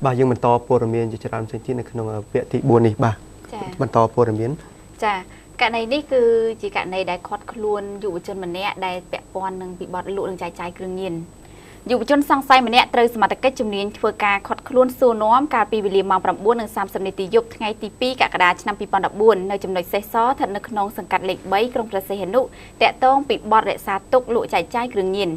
បាទយើងបន្តព័ត៌មានជាច្រើនផ្សេងទៀតនៅក្នុងវគ្គទី4នេះបាទបន្តព័ត៌មានចាករណីនេះគឺជាករណីដែលខាត់ខ្លួនយុវជនម្នាក់ដែលពាក់ព័ន្ធនឹងពិបត្តិលក់និងចែកចាយគ្រឿងញៀនយុវជនសង្ស័យម្នាក់ត្រូវសមត្ថកិច្ចជំនាញធ្វើការខាត់ខ្លួនសួរនាំកាលពីវេលាម៉ោង 9:30 នាទីយប់ថ្ងៃទី 2 កក្កដាឆ្នាំ 2014 នៅចំណុចសេះសស្ថិតនៅក្នុងសង្កាត់លេខ 3 ក្រុងព្រះសីហនុតាក់ទងពីបទរក្សាទុកលក់ចែកចាយគ្រឿងញៀន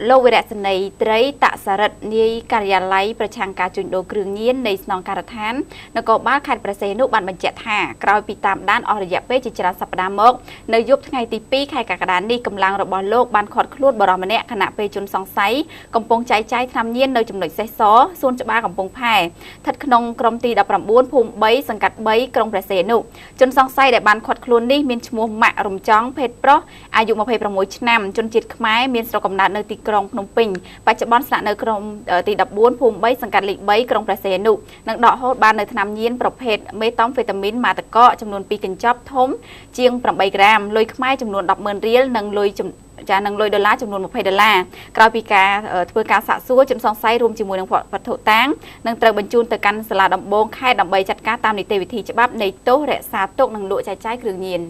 លោកវិរៈសេនីត្រីតសរិទ្ធនាយការិយាល័យប្រឆាំងការជួញដូរគ្រឿងញៀននៃស្នងការដ្ឋាននគរបាលខេត្តព្រះសីហនុបានបញ្ជាក់ថាក្រោយពីតាមដានអស់រយៈពេលជាច្រើនសប្តាហ៍មកនៅយប់ថ្ងៃទី 2 ខែកក្កដានេះកម្លាំងរបស់លោកបានខាត់ខ្លួនបរិសម្នាក់ខណៈពេលជនសង្ស័យកំពុងចែកចាយថ្នាំញៀននៅចំណុចសេះសសួនច្បារកំពង់ផែស្ថិតក្នុងក្រុមទី 19 ភូមិ 3 សង្កាត់ 3 ក្រុងព្រះសីហនុជនសង្ស័យដែលបានខាត់ខ្លួននេះមានឈ្មោះម៉ាក់រំចង់ភេទប្រុសអាយុ 26 ឆ្នាំជនជាតិខ្មែរមានស្រុកកំណើតនៅទីក្រុងភ្នំពេញបច្ចុប្បន្នស្នាក់នៅក្រុមទី 14 ភូមិ 3 សង្កាត់លេខ 3 ក្រុងព្រះសីហនុនិងដកហូតបាននៅថ្នាំញៀនប្រភេទមេតាំហ្វេតាមីនម៉ាតកកចំនួន 2 កញ្ចប់ធំជាង 8 ក្រាមលុយខ្មែរចំនួន 10,000 រៀលនិងលុយដុល្លារចំនួន 20 ដុល្លារក្រោយពីការធ្វើការសាកសួរជនសង្ស័យរួមជាមួយនឹងវត្ថុតាងនឹងត្រូវបញ្ជូនទៅកាន់សាលាដំបងខេត្តដើម្បីចាត់ការតាមនីតិវិធីច្បាប់នៃទោសរក្សាទុកនិងលក់ចែកចាយគ្រឿងញៀន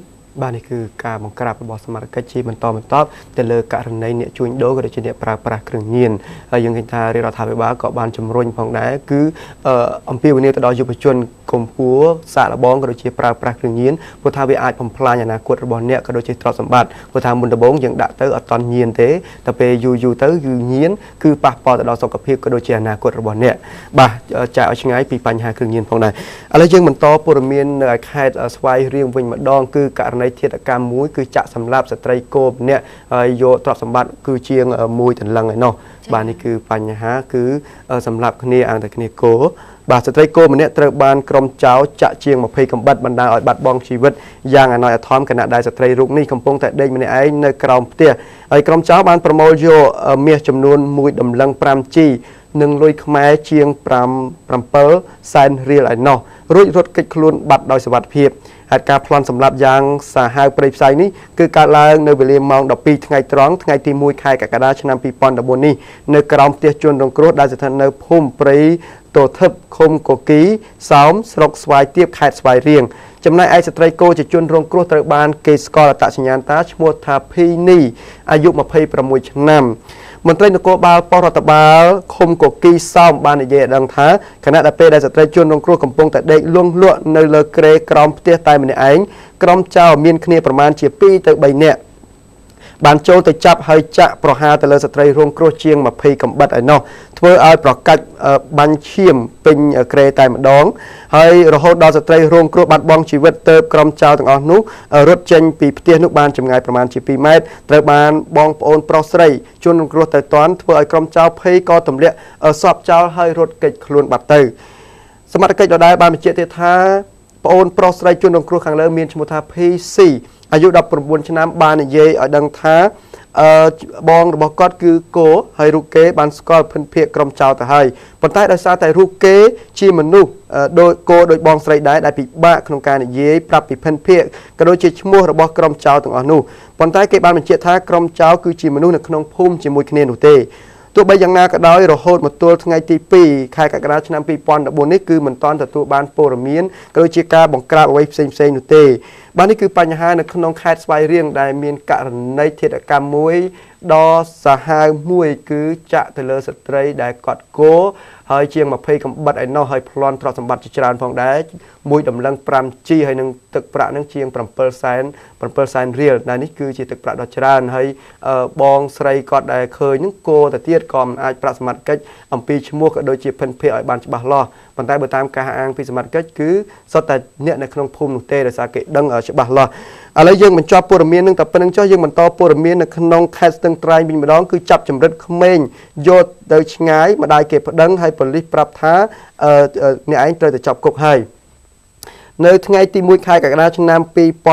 បាទនេះគឺការបង្ក្រាបរបស់សមាជិកជាបន្តទៅលើករណីអ្នកជួញដូរក៏ដូចជាអ្នកប្រើប្រាស់គ្រឿងញៀនហើយយើងឃើញថារាជរដ្ឋាភិបាលក៏បានជំរុញផងដែរគឺអំពាវនាវទៅដល់យុវជនកំពុងសាកល្បងក៏ដូចជាប្រើប្រាស់គ្រឿងញៀនព្រោះថាវាអាចបំផ្លាញអនាគតរបស់អ្នកក៏ដូចជាទ្រព្យសម្បត្តិព្រោះថាមុនដំបូងយើងដាក់ទៅអត់តន់ញៀនទេតែពេលយូរទៅគឺញៀនគឺប៉ះពាល់ទៅដល់សុខភាពក៏ដូចជាអនាគតរបស់អ្នកបាទចាក់ឲ្យឆ្ងាយពីបញ្ហាគ្រឿងញៀនផងដែរឥឡូវយើងបន្តព័ត៌មាននៅខេត្តស្វាយរៀងវិញម្ដងគឺករណីធាតុកម្មមួយគឺចាក់សម្លាប់ស្ត្រីគោម្នាក់ហើយយកទ្រព្យសម្បត្តិគឺជាង1 ដុល្លារឯណោះបាទនេះគឺបញ្ហាគឺសម្លាប់គ្នាអង្គតែគ្នាគោបាទស្ត្រីគោម្នាក់ត្រូវបានក្រុមចោរចាក់ជាង20កំបិតបណ្ដាលឲ្យបាត់បង់ជីវិតយ៉ាងអណោចអធមខណៈដែលស្ត្រីរូបនេះកំពុងតែដេកម្នាក់ឯងនៅក្រោមផ្ទះហើយក្រុមចោរបានប្រមូលយកមាសចំនួន1តម្លឹង 5G និងលុយខ្មែរជាង 7 សែនរៀលឯណោះរួចរត់គេចខ្លួនបាត់ដោយសុវត្ថិភាពហេតុការណ៍ប្លន់សម្លាប់យ៉ាងសាហាវព្រៃផ្សៃនេះគឺកើតឡើងនៅវេលាម៉ោង 12 ថ្ងៃត្រង់ថ្ងៃទី 1 ខែកក្កដាឆ្នាំ 2014 នេះនៅក្រោមផ្ទះជនរងគ្រោះដែលស្ថិតនៅភូមិព្រៃតូថឹបឃុំកគីសោមស្រុកស្វាយទៀបខេត្តស្វាយរៀងចំណែកឯស្ត្រីគោជាជនរងគ្រោះត្រូវបានគេស្គាល់អត្តសញ្ញាណតាឈ្មោះថាភីនីអាយុ 26 ឆ្នាំមន្ត្រីនគរបាលប៉ុស្តិ៍រដ្ឋបាលឃុំកគីសោមបាននិយាយឲ្យដឹងថាខណៈដែលពេលដែលស្ត្រីជនរងគ្រោះកំពុងតែដេកលង់លក់នៅលើគ្រែក្រោមផ្ទះតែម្នាក់ឯងក្រុមចោរមានគ្នាប្រមាណជា2 ទៅ 3 នាក់បានចូលទៅចាប់ហើយចាក់ប្រហារទៅលើស្ត្រីរងគ្រោះជាង20កំបិតឯណោះធ្វើឲ្យប្រកាច់បាញ់ឈាមពេញគ្រែតែម្ដងហើយរហូតដល់ស្ត្រីរងគ្រោះបាត់បង់ជីវិតទៅក្រុមចោរទាំងអស់នោះរត់ចេញពីផ្ទះនោះបានចម្ងាយប្រមាណជា2 ម៉ែត្រត្រូវបានបងប្អូនប្រុសស្រីជនរងគ្រោះទៅទាន់ធ្វើឲ្យក្រុមចោរភ័យក៏ទម្លាក់សពចោលហើយរត់គេចខ្លួនបាត់ទៅសមត្ថកិច្ចដដែលបានបញ្ជាក់ទៀតថាប្អូនប្រុសស្រីជនរងគ្រោះខាងលើមានឈ្មោះថា PC អាយុ 19 ឆ្នាំបាននិយាយឲ្យដឹងថាបងរបស់គាត់គឺគោហើយរូបគេបានស្គាល់ភិនភាគក្រុមចោរទៅហើយប៉ុន្តែដោយសារតែរូបគេជាមនុស្សដោយគោដោយបងស្រីដែរដែលពិបាកក្នុងការនិយាយប្រាប់ពីភិនភាគក៏ដូចជាឈ្មោះរបស់ក្រុមចោរទាំងអស់នោះប៉ុន្តែគេបានបញ្ជាក់ថាក្រុមចោរគឺជាមនុស្សនៅក្នុងភូមិជាមួយគ្នានោះទេទោះបីយ៉ាងណាក៏ដោយរហូតមកទល់ថ្ងៃទី 2 ខែកក្កដាឆ្នាំ 2014 នេះគឺមិនទាន់ទទួលបានព័ត៌មានក៏ដូចជាការបង្ក្រាបអ្វីផ្សេងៗនោះទេបាទនេះគឺបញ្ហានៅក្នុងខេត្តស្វាយរៀងដែលមានករណីធាតុកម្មមួយដ៏សាហាវមួយគឺចាក់ទៅលើស្ត្រីដែលកត់គោហើយជាង20កំបិតឯណោះហើយប្លន់ទ្រព្យសម្បត្តិជាច្រើនផងដែរ1តម្លឹង 5G ហើយនឹងទឹកប្រាក់នឹងជាង 7 សែនរៀលដែលនេះគឺជាទឹកប្រាក់ដ៏ច្រើនហើយបងស្រីគាត់ដែលឃើញនឹងគោទៅទៀតក៏មិនអាចប្រាក់សមត្ថកិច្ចអំពីឈ្មោះក៏ដូចជាភិនភាគឲ្យបានច្បាស់លាស់ប៉ុន្តែបើតាមការអាងពីសមត្ថកិច្ចគឺសុទ្ធតែអ្នកនៅក្នុងភូមិនោះទេដោយសារគេដឹងច្បាស់លាស់ឥឡូវយើងបញ្ចប់ព័ត៌មាននឹងតែប៉ុណ្្នឹងចុះយើងបន្តព័ត៌មាននៅក្នុងខេត្តស្ទឹងត្រែងវិញម្ដងគឺចាប់ចម្រិតក្មេងយកទៅឆ្ងាយម្ដាយគេប្តឹងហើយប៉ូលីសប្រាប់ថាអ្នកឯងត្រូវទៅចាប់គុកហើយនៅថ្ងៃទី 1 ខែកក្កដាឆ្នាំ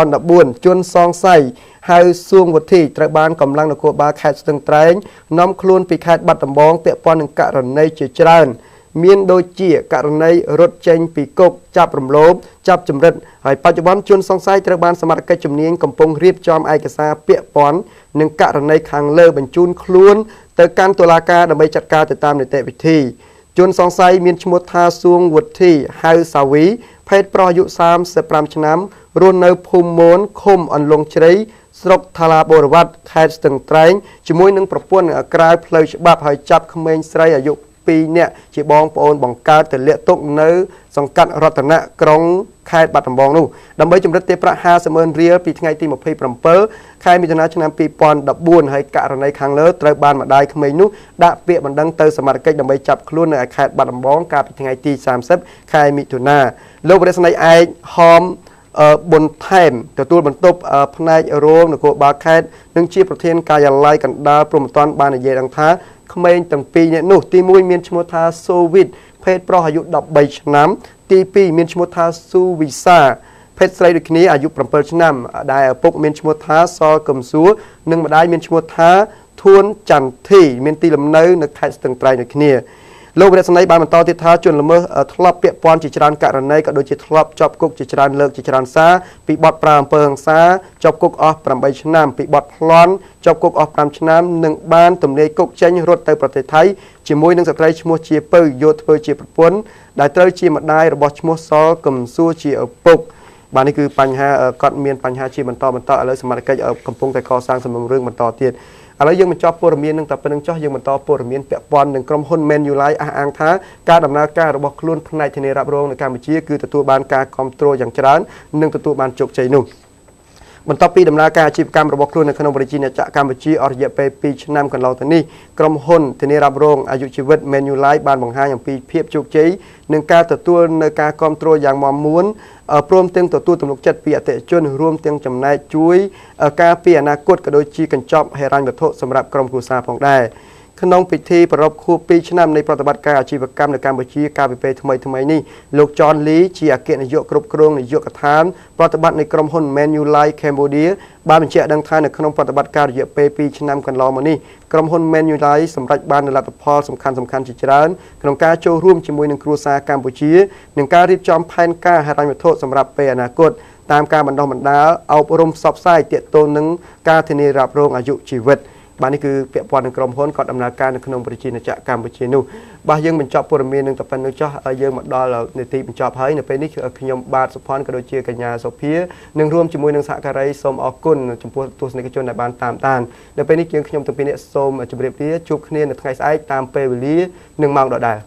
2014 ជនសង្ស័យហៅសួងវុធីត្រូវបានកម្លាំងនគរបាលខេត្តស្ទឹងត្រែងនាំខ្លួនពីខេត្តបាត់ដំបងពាក់ព័ន្ធនឹងករណីជាច្រើនមានដូចជាករណីរត់ចេញពីគុកចាប់រំលោភចាប់ចម្រិតហើយបច្ចុប្បន្នជនសង្ស័យត្រូវបានសមត្ថកិច្ចជំនាញកំពុងរៀបចំឯកសារពាក់ព័ន្ធនឹងករណីខាងលើបញ្ជូនខ្លួនទៅកាន់តុលាការដើម្បីចាត់ការទៅតាមនីតិវិធី ជនសង្ស័យមានឈ្មោះថាសួងវុធីហៅសាវីភេទប្រុសអាយុ35ឆ្នាំរស់នៅភូមិមូនឃុំអន្លង់ជ្រៃស្រុកថាឡាបូរវត្តខេត្តស្ទឹងត្រែងជាមួយនឹងប្រពន្ធក្រៅផ្លូវច្បាប់ហើយចាប់ក្មេងស្រីអាយុ2នាក់ជាបងប្អូនបង្កើតទម្លាក់ទុកនៅសង្កាត់រតនៈក្រុងខេត្តបាត់ដំបងនោះដើម្បីជំរិតទេប្រាក់50,000រៀលពីថ្ងៃទី27ខែមិថុនាឆ្នាំ2014ហើយករណីខាងលើត្រូវបានម្ដាយក្មេងនោះដាក់ពាក្យបណ្ដឹងទៅសមត្ថកិច្ចដើម្បីចាប់ខ្លួននៅខេត្តបាត់ដំបងកាលពីថ្ងៃទី30ខែមិថុនាលោកវរៈស្នេហ៍ឯកហមប៊ុនថែមទទួលបន្ទុកផ្នែករងនគរបាលខេត្តនិងជាប្រធានការិយាល័យកណ្ដាលព្រំប្រទានបាននិយាយដឹងថាក្មេងទាំងពីរនាក់នោះទី1មានឈ្មោះថាសូវីតភេទប្រុសអាយុ13ឆ្នាំទី2មានឈ្មោះថាស៊ូវិសាភេទស្រីដូចគ្នាអាយុ7ឆ្នាំដែលឪពុកមានឈ្មោះថាសកឹមសួរនិងម្ដាយមានឈ្មោះថាធួនចន្ទធីមានទីលំនៅនៅខេត្តស្ទឹងត្រែងដូចគ្នាលោកវរៈស្នេហ៍បានបន្តទៀតថាជនល្មើសធ្លាប់ពាក់ព័ន្ធជាច្រើនករណីក៏ដូចជាធ្លាប់ជាប់គុកជាច្រើនលើកជាច្រើនសារពីបទប្រើអំពើហិង្សាជាប់គុកអស់8ឆ្នាំពីបទប្លន់ជាប់គុកអស់5ឆ្នាំនិងបានទម្លាយគុកចេញរត់ទៅប្រទេសថៃជាមួយនឹងស្ត្រីឈ្មោះជាពៅយកធ្វើជាប្រពន្ធដែលត្រូវជាម្ដាយរបស់ឈ្មោះសកឹមសួរជាឪពុកបាទនេះគឺបញ្ហាគាត់មានបញ្ហាជាបន្តឥឡូវសមាជិកកំពុងតែកសាងសំណុំរឿងបន្តទៀតឥឡូវយើងបញ្ចប់ព័ត៌មាននឹងតែប៉ុណ្្នឹងចុះយើងបន្តព័ត៌មានពាក់ព័ន្ធនឹងក្រុមហ៊ុន Manulife អះអាងថាការដំណើរការរបស់ខ្លួនផ្នែកធានារ៉ាប់រងនៅកម្ពុជាគឺទទួលបានការគាំទ្រយ៉ាងច្រើននិងទទួលបានជោគជ័យនោះបន្ទាប់ពីដំណើរការអាជីវកម្មរបស់ខ្លួននៅក្នុងប្រជាជាតិកម្ពុជាអស់រយៈពេល2ឆ្នាំកន្លងទៅនេះក្រុមហ៊ុនធានារ៉ាប់រងអាយុជីវិត Manulife បានបង្ហាញអំពីភាពជោគជ័យនិងការទទួលនៅការគាំទ្រយ៉ាងមាំមួនព្រមទាំងទទួលទំនុកចិត្តពីអតិថិជនរួមទាំងចំណែកជួយការពីអនាគតក៏ដូចជាកញ្ចប់ហិរញ្ញវត្ថុសម្រាប់ក្រុមគ្រួសារផងដែរក្នុងពិធីប្រារព្ធខួប2ឆ្នាំនៃប្រតិបត្តិការអាជីវកម្មនៅកម្ពុជាកាលពីពេលថ្មីនេះលោក John Lee ជាអគ្គនាយកគ្រប់គ្រងនាយកដ្ឋានប្រតិបត្តិនៃក្រុមហ៊ុន Manulife Cambodia បានបញ្ជាក់ដឹងថានៅក្នុងប្រតិបត្តិការរយៈពេល2ឆ្នាំកន្លងមកនេះក្រុមហ៊ុន Manulife សម្រេចបាននូវលទ្ធផលសំខាន់ជាច្រើនក្នុងការចូលរួមជាមួយនឹងគ្រួសារកម្ពុជានិងការរៀបចំផែនការហិរញ្ញវត្ថុសម្រាប់ពេលអនាគតតាមការបណ្ដុះបណ្ដាលអប់រំផ្សព្វផ្សាយទាក់ទងនឹងការធានារ៉ាប់រងអាយុជីវិតបាទនេះគឺពាក់ព័ន្ធនឹងក្រុមហ៊ុនគាត់ដំណើរការនៅក្នុងប្រជាជាតិកម្ពុជានោះបាទយើងបញ្ចប់ព័ត៌មាននឹងតែប៉ុណ្្នឹងចុះយើងមកដល់នាទីបញ្ចប់ហើយនៅពេលនេះខ្ញុំបាទសុផាន់ក៏ដូចជាកញ្ញាសុភានឹងរួមជាមួយនឹងសហការីសូមអរគុណចំពោះទស្សនិកជនដែលបានតាមដាននៅពេលនេះយើងខ្ញុំទាំងពីរនាក់សូមជម្រាបលាជួបគ្នានៅថ្ងៃស្អែកតាមពេលវេលានិងម៉ោងដដែល